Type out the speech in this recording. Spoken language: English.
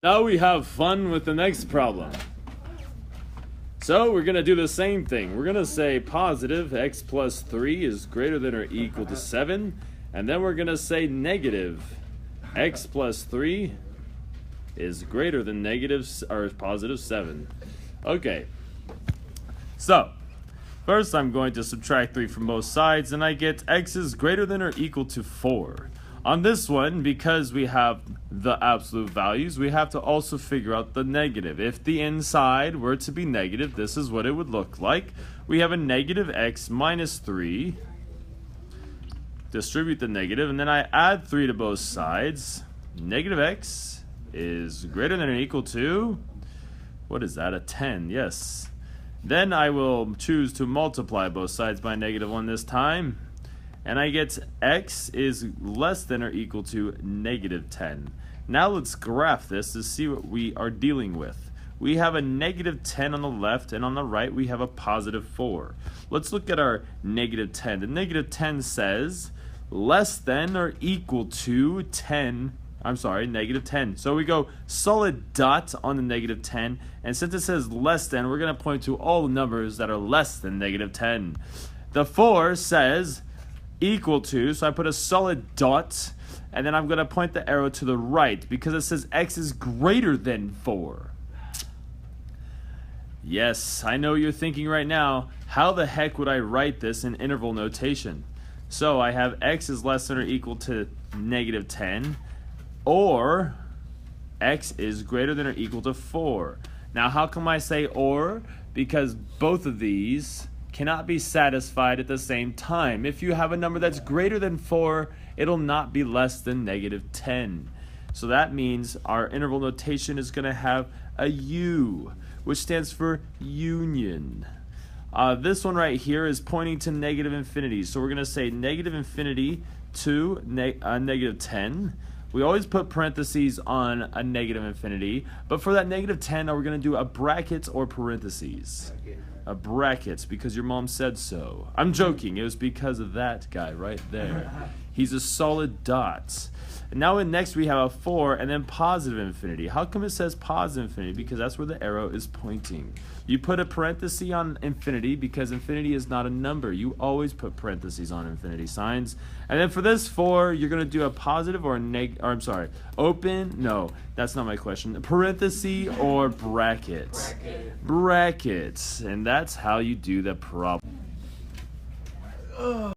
Now we have fun with the next problem. So we're going to do the same thing. We're going to say positive x plus 3 is greater than or equal to 7. And then we're going to say negative x plus 3 is greater than negative or positive 7. Okay. So first I'm going to subtract 3 from both sides, and I get x is greater than or equal to 4. On this one, because we have the absolute values, we have to also figure out the negative. If the inside were to be negative, this is what it would look like. We have a negative x minus 3. Distribute the negative, and then I add 3 to both sides. Negative x is greater than or equal to, what is that, a 10, yes. Then I will choose to multiply both sides by -1 this time. And I get x is less than or equal to negative 10. Now let's graph this to see what we are dealing with. We have a negative 10 on the left, and on the right we have a positive 4. Let's look at our negative 10. The negative 10 says less than or equal to negative 10. So we go solid dot on the negative 10, and since it says less than, we're going to point to all numbers that are less than negative 10. The 4 says equal to, so I put a solid dot, and then I'm going to point the arrow to the right because it says x is greater than 4. Yes, I know you're thinking right now, how the heck would I write this in interval notation? So I have x is less than or equal to negative 10, or x is greater than or equal to 4. Now how come I say or? Because both of these cannot be satisfied at the same time. If you have a number that's greater than 4, it'll not be less than negative 10. So that means our interval notation is going to have a U, which stands for union. This one right here is pointing to negative infinity. So we're going to say negative infinity to negative 10. We always put parentheses on a negative infinity, but for that negative 10, we're going to do a bracket or parentheses. A bracket, because your mom said so. I'm joking, it was because of that guy right there. He's a solid dot. And now next we have a 4 and then positive infinity. How come it says positive infinity? Because that's where the arrow is pointing. You put a parenthesis on infinity because infinity is not a number. You always put parentheses on infinity signs. And then for this 4, you're going to do a positive or open. No, that's not my question. Parenthesis or bracket. Brackets. And that's how you do the problem.